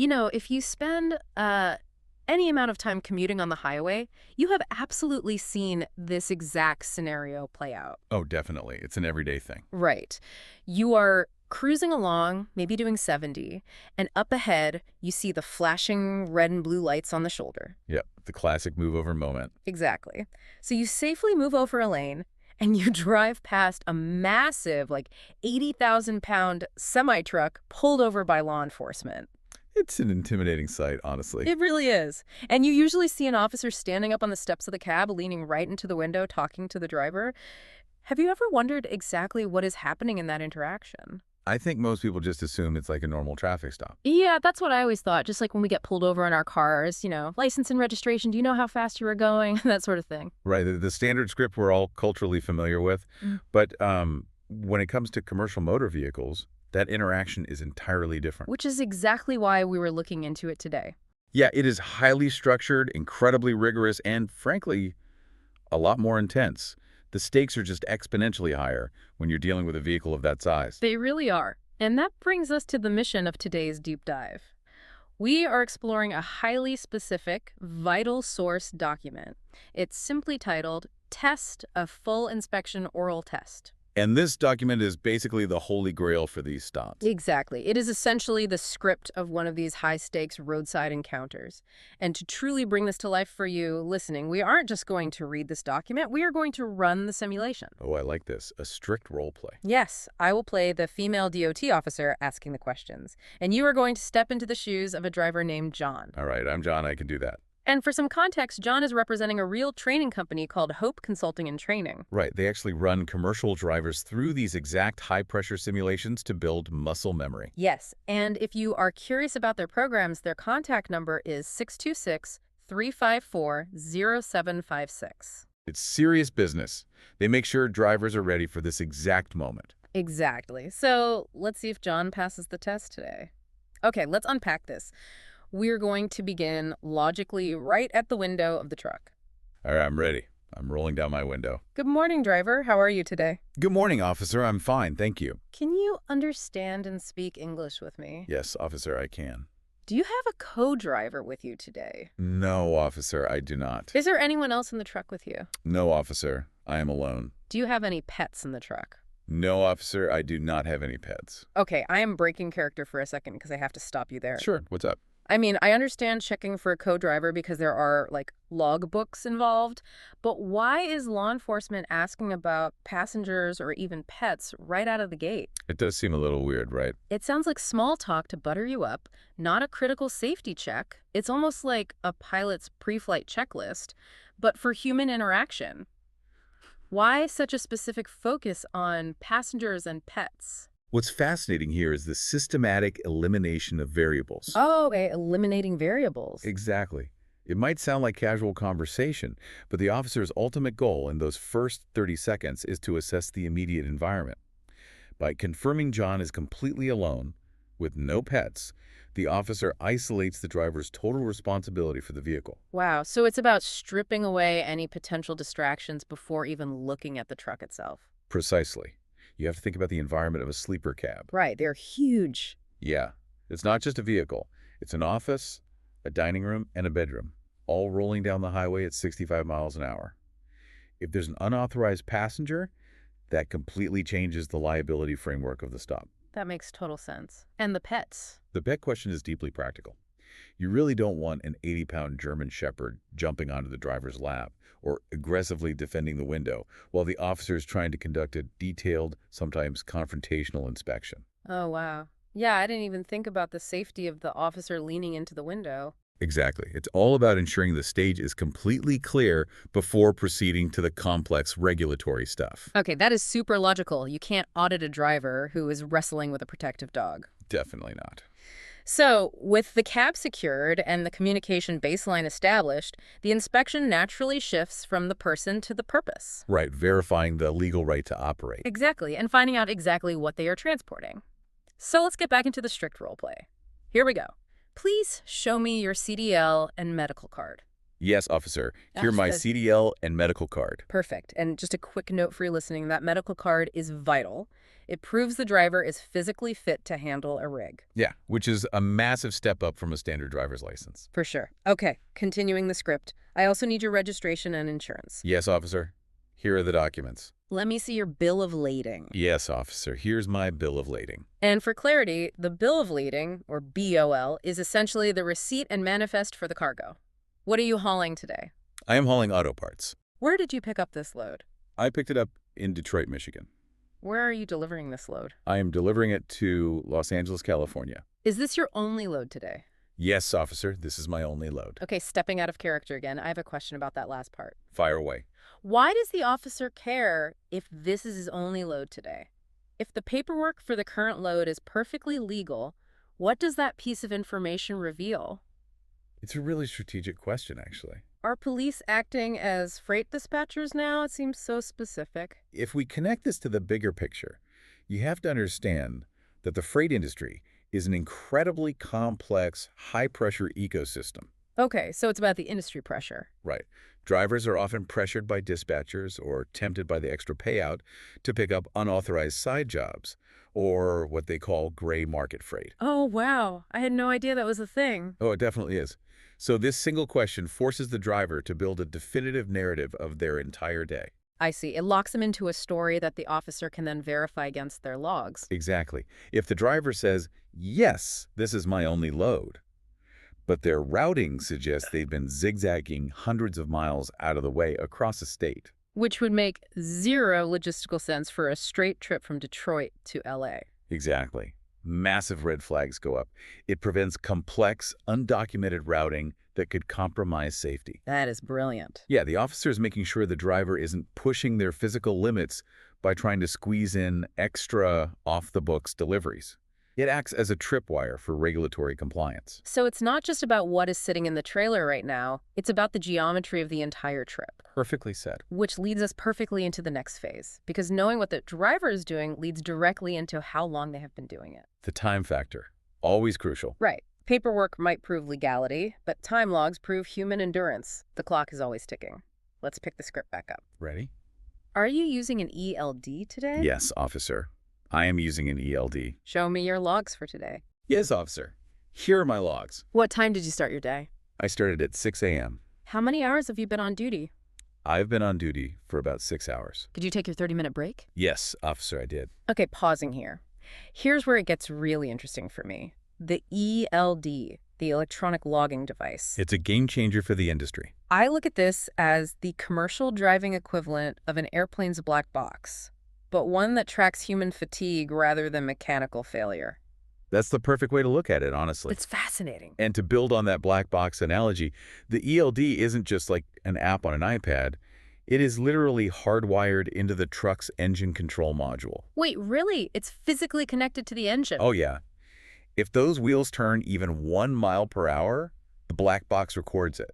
If you spend any amount of time commuting on the highway, you have absolutely seen this exact scenario play out. Oh, definitely. It's an everyday thing. Right. You are cruising along, maybe doing 70, and up ahead, you see the flashing red and blue lights on the shoulder. Yep, the classic move over moment. Exactly. So you safely move over a lane, and you drive past a massive, like 80,000-pound semi-truck pulled over by law enforcement. It's an intimidating sight, honestly. It really is. And you usually see an officer standing up on the steps of the cab, leaning right into the window, talking to the driver. Have you ever wondered exactly what is happening in that interaction? I think most people just assume it's like a normal traffic stop. Yeah, that's what I always thought. Just like when we get pulled over in our cars, license and registration, do you know how fast you were going? That sort of thing. Right, the standard script we're all culturally familiar with. Mm. But when it comes to commercial motor vehicles, that interaction is entirely different. Which is exactly why we were looking into it today. Yeah, it is highly structured, incredibly rigorous, and frankly, a lot more intense. The stakes are just exponentially higher when you're dealing with a vehicle of that size. They really are. And that brings us to the mission of today's deep dive. We are exploring a highly specific, vital source document. It's simply titled Test of Full Inspection Oral Test. And this document is basically the holy grail for these stops. Exactly. It is essentially the script of one of these high-stakes roadside encounters. And to truly bring this to life for you listening, we aren't just going to read this document, we are going to run the simulation. Oh, I like this. A strict role play. Yes, I will play the female DOT officer asking the questions. And you are going to step into the shoes of a driver named John. All right, I'm John. I can do that. And for some context, John is representing a real training company called Hope Consulting and Training. Right, they actually run commercial drivers through these exact high-pressure simulations to build muscle memory. Yes, and if you are curious about their programs, their contact number is 626-354-0756. It's serious business. They make sure drivers are ready for this exact moment. Exactly. So let's see if John passes the test today. Okay, let's unpack this. We're going to begin logically right at the window of the truck. All right, I'm ready. I'm rolling down my window. Good morning, driver. How are you today? Good morning, officer. I'm fine, thank you. Can you understand and speak English with me? Yes, officer, I can. Do you have a co-driver with you today? No, officer, I do not. Is there anyone else in the truck with you? No, officer, I am alone. Do you have any pets in the truck? No, officer, I do not have any pets. Okay, I am breaking character for a second because I have to stop you there. Sure, what's up? I mean, I understand checking for a co-driver because there are, log books involved, but why is law enforcement asking about passengers or even pets right out of the gate? It does seem a little weird, right? It sounds like small talk to butter you up, not a critical safety check. It's almost like a pilot's pre-flight checklist, but for human interaction. Why such a specific focus on passengers and pets? What's fascinating here is the systematic elimination of variables. Oh, okay, eliminating variables. Exactly. It might sound like casual conversation, but the officer's ultimate goal in those first 30 seconds is to assess the immediate environment. By confirming John is completely alone, with no pets, the officer isolates the driver's total responsibility for the vehicle. Wow, so it's about stripping away any potential distractions before even looking at the truck itself. Precisely. You have to think about the environment of a sleeper cab. Right, they're huge. Yeah, it's not just a vehicle. It's an office, a dining room, and a bedroom, all rolling down the highway at 65 miles an hour. If there's an unauthorized passenger, that completely changes the liability framework of the stop. That makes total sense. And the pets? The pet question is deeply practical. You really don't want an 80-pound German Shepherd jumping onto the driver's lap or aggressively defending the window while the officer is trying to conduct a detailed, sometimes confrontational inspection. Oh, wow. Yeah, I didn't even think about the safety of the officer leaning into the window. Exactly. It's all about ensuring the stage is completely clear before proceeding to the complex regulatory stuff. Okay, that is super logical. You can't audit a driver who is wrestling with a protective dog. Definitely not. So, with the cab secured and the communication baseline established, the inspection naturally shifts from the person to the purpose. Right, verifying the legal right to operate. Exactly, and finding out exactly what they are transporting. So let's get back into the strict role play. Here we go. Please show me your CDL and medical card. Yes, officer. Here my That's CDL and medical card. Perfect. And just a quick note for you listening, that medical card is vital. It proves the driver is physically fit to handle a rig. Yeah, which is a massive step up from a standard driver's license. For sure. Okay, continuing the script. I also need your registration and insurance. Yes, officer. Here are the documents. Let me see your bill of lading. Yes, officer. Here's my bill of lading. And for clarity, the bill of lading, or BOL, is essentially the receipt and manifest for the cargo. What are you hauling today? I am hauling auto parts. Where did you pick up this load? I picked it up in Detroit, Michigan. Where are you delivering this load? I am delivering it to Los Angeles, California. Is this your only load today? Yes, officer. This is my only load. Okay, stepping out of character again, I have a question about that last part. Fire away. Why does the officer care if this is his only load today? If the paperwork for the current load is perfectly legal, what does that piece of information reveal? It's a really strategic question, actually. Are police acting as freight dispatchers now? It seems so specific. If we connect this to the bigger picture, you have to understand that the freight industry is an incredibly complex, high-pressure ecosystem. Okay, so it's about the industry pressure. Right. Drivers are often pressured by dispatchers or tempted by the extra payout to pick up unauthorized side jobs, or what they call gray market freight. Oh, wow. I had no idea that was a thing. Oh, it definitely is. So this single question forces the driver to build a definitive narrative of their entire day. I see. It locks them into a story that the officer can then verify against their logs. Exactly. If the driver says, yes, this is my only load, but their routing suggests they've been zigzagging hundreds of miles out of the way across a state. Which would make zero logistical sense for a straight trip from Detroit to LA. Exactly. Massive red flags go up. It prevents complex, undocumented routing that could compromise safety. That is brilliant. Yeah, the officer is making sure the driver isn't pushing their physical limits by trying to squeeze in extra off-the-books deliveries. It acts as a tripwire for regulatory compliance. So it's not just about what is sitting in the trailer right now, it's about the geometry of the entire trip. Perfectly said. Which leads us perfectly into the next phase, because knowing what the driver is doing leads directly into how long they have been doing it. The time factor, always crucial. Right. Paperwork might prove legality, but time logs prove human endurance. The clock is always ticking. Let's pick the script back up. Ready? Are you using an ELD today? Yes, officer. I am using an ELD. Show me your logs for today. Yes, officer. Here are my logs. What time did you start your day? I started at 6 a.m. How many hours have you been on duty? I've been on duty for about 6 hours. Did you take your 30-minute break? Yes, officer, I did. Okay, pausing here. Here's where it gets really interesting for me. The ELD, the electronic logging device. It's a game changer for the industry. I look at this as the commercial driving equivalent of an airplane's black box, but one that tracks human fatigue rather than mechanical failure. That's the perfect way to look at it, honestly. It's fascinating. And to build on that black box analogy, the ELD isn't just like an app on an iPad. It is literally hardwired into the truck's engine control module. Wait, really? It's physically connected to the engine? Oh, yeah. If those wheels turn even 1 mile per hour, the black box records it.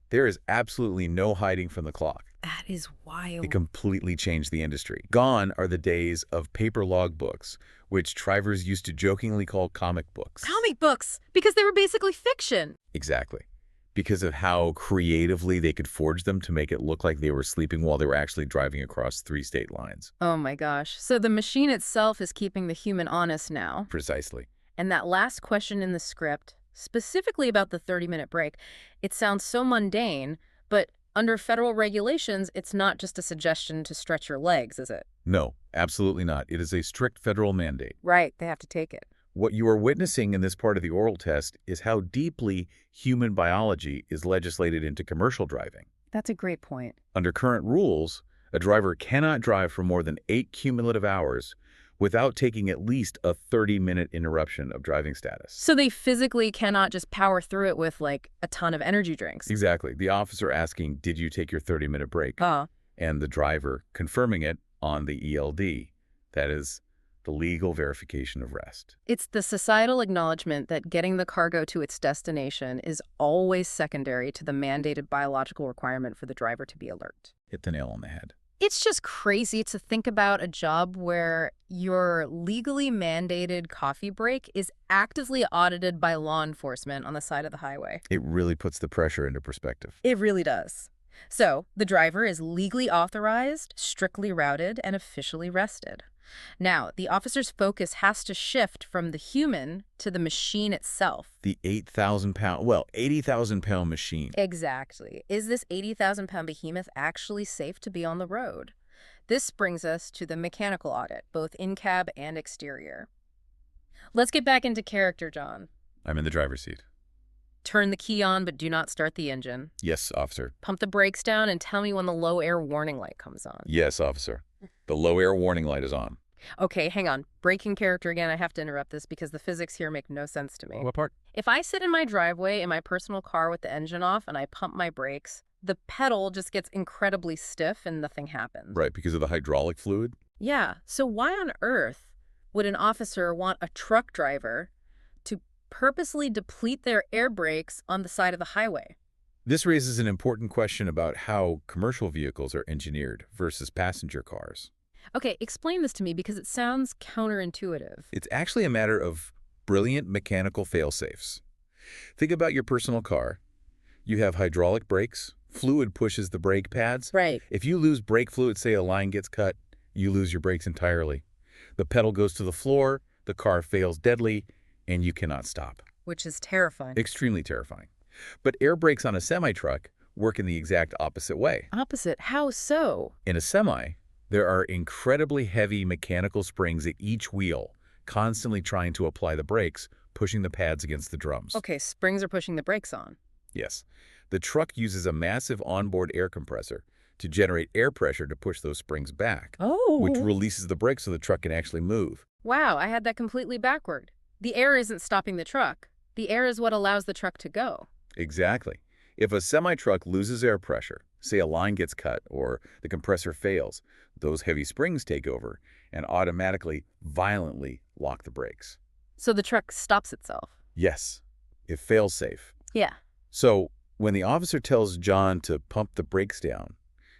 There is absolutely no hiding from the clock. That is wild. It completely changed the industry. Gone are the days of paper logbooks, which drivers used to jokingly call comic books. Comic books, because they were basically fiction. Exactly. Because of how creatively they could forge them to make it look like they were sleeping while they were actually driving across 3 state lines. Oh my gosh. So the machine itself is keeping the human honest now. Precisely. And that last question in the script, specifically about the 30-minute break, it sounds so mundane, but under federal regulations, it's not just a suggestion to stretch your legs, is it? No, absolutely not. It is a strict federal mandate. Right, they have to take it. What you are witnessing in this part of the oral test is how deeply human biology is legislated into commercial driving. That's a great point. Under current rules, a driver cannot drive for more than 8 cumulative hours without taking at least a 30-minute interruption of driving status. So they physically cannot just power through it with, like, a ton of energy drinks. Exactly. The officer asking, did you take your 30-minute break? And the driver confirming it on the ELD. That is the legal verification of rest. It's the societal acknowledgement that getting the cargo to its destination is always secondary to the mandated biological requirement for the driver to be alert. Hit the nail on the head. It's just crazy to think about a job where your legally mandated coffee break is actively audited by law enforcement on the side of the highway. It really puts the pressure into perspective. It really does. So, the driver is legally authorized, strictly routed, and officially rested. Now, the officer's focus has to shift from the human to the machine itself. The 8,000-pound, well, 80,000-pound machine. Exactly. Is this 80,000-pound behemoth actually safe to be on the road? This brings us to the mechanical audit, both in-cab and exterior. Let's get back into character, John. I'm in the driver's seat. Turn the key on, but do not start the engine. Yes, officer. Pump the brakes down and tell me when the low air warning light comes on. Yes, officer. The low air warning light is on. Okay, hang on. Braking character again. I have to interrupt this because the physics here make no sense to me. What part? If I sit in my driveway in my personal car with the engine off and I pump my brakes, the pedal just gets incredibly stiff and nothing happens. Right, because of the hydraulic fluid? Yeah, so why on earth would an officer want a truck driver to purposely deplete their air brakes on the side of the highway? This raises an important question about how commercial vehicles are engineered versus passenger cars. Okay, explain this to me because it sounds counterintuitive. It's actually a matter of brilliant mechanical fail-safes. Think about your personal car. You have hydraulic brakes. Fluid pushes the brake pads. Right. If you lose brake fluid, say a line gets cut, you lose your brakes entirely. The pedal goes to the floor, the car fails deadly, and you cannot stop. Which is terrifying. Extremely terrifying. But air brakes on a semi-truck work in the exact opposite way. Opposite? How so? In a semi, there are incredibly heavy mechanical springs at each wheel, constantly trying to apply the brakes, pushing the pads against the drums. Okay, springs are pushing the brakes on. Yes. The truck uses a massive onboard air compressor to generate air pressure to push those springs back, which releases the brakes so the truck can actually move. Wow, I had that completely backward. The air isn't stopping the truck. The air is what allows the truck to go. Exactly. If a semi-truck loses air pressure, say a line gets cut or the compressor fails, those heavy springs take over and automatically, violently lock the brakes. So the truck stops itself. Yes, it fails safe. Yeah. So when the officer tells John to pump the brakes down,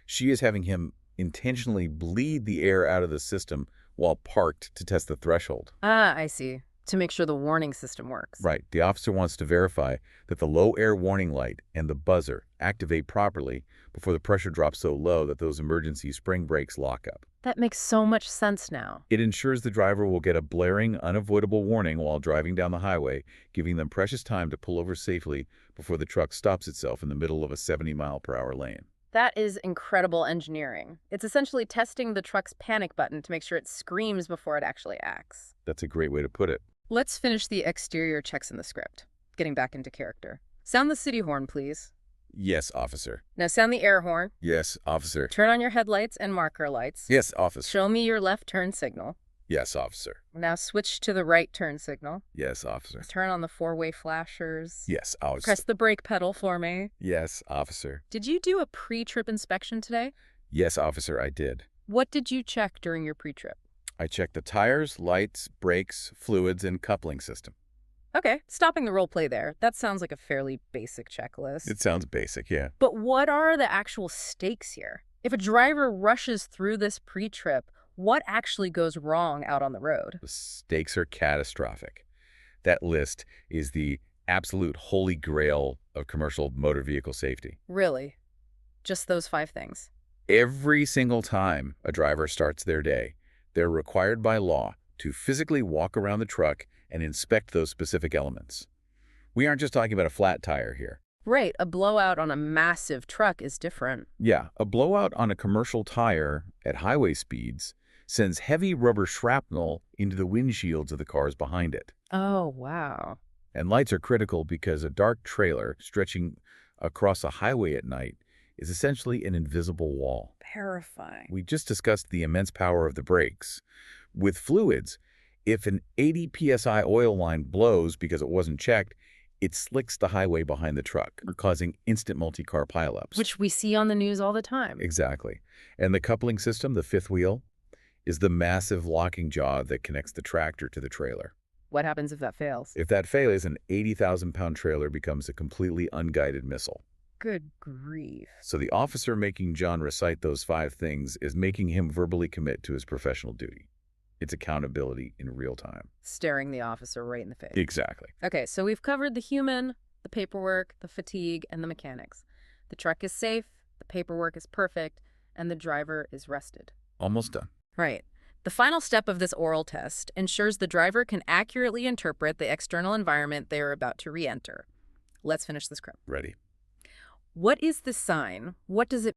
she is having him intentionally bleed the air out of the system while parked to test the threshold. Ah, I see. To make sure the warning system works. Right. The officer wants to verify that the low air warning light and the buzzer activate properly before the pressure drops so low that those emergency spring brakes lock up. That makes so much sense now. It ensures the driver will get a blaring, unavoidable warning while driving down the highway, giving them precious time to pull over safely before the truck stops itself in the middle of a 70-mile-per-hour lane. That is incredible engineering. It's essentially testing the truck's panic button to make sure it screams before it actually acts. That's a great way to put it. Let's finish the exterior checks in the script. Getting back into character. Sound the city horn, please. Yes, officer. Now sound the air horn. Yes, officer. Turn on your headlights and marker lights. Yes, officer. Show me your left turn signal. Yes, officer. Now switch to the right turn signal. Yes, officer. Turn on the four-way flashers. Yes, officer. Press the brake pedal for me. Yes, officer. Did you do a pre-trip inspection today? Yes, officer, I did. What did you check during your pre-trip? I checked the tires, lights, brakes, fluids, and coupling system. Okay, stopping the role play there. That sounds like a fairly basic checklist. It sounds basic, yeah. But what are the actual stakes here? If a driver rushes through this pre-trip, what actually goes wrong out on the road? The stakes are catastrophic. That list is the absolute holy grail of commercial motor vehicle safety. Really? Just those 5 things? Every single time a driver starts their day, they're required by law to physically walk around the truck and inspect those specific elements. We aren't just talking about a flat tire here. Right, a blowout on a massive truck is different. Yeah, a blowout on a commercial tire at highway speeds sends heavy rubber shrapnel into the windshields of the cars behind it. Oh, wow. And lights are critical because a dark trailer stretching across a highway at night is essentially an invisible wall. Terrifying. We just discussed the immense power of the brakes. With fluids, if an 80 psi oil line blows because it wasn't checked, it slicks the highway behind the truck, causing instant multi-car pileups. Which we see on the news all the time. Exactly. And the coupling system, the fifth wheel, is the massive locking jaw that connects the tractor to the trailer. What happens if that fails? If that fails, an 80,000-pound trailer becomes a completely unguided missile. Good grief. So the officer making John recite those 5 things is making him verbally commit to his professional duty. It's accountability in real time. Staring the officer right in the face. Exactly. Okay, so we've covered the human, the paperwork, the fatigue, and the mechanics. The truck is safe, the paperwork is perfect, and the driver is rested. Almost done. Right. The final step of this oral test ensures the driver can accurately interpret the external environment they are about to re-enter. Let's finish the script. Ready. What is this sign? What does it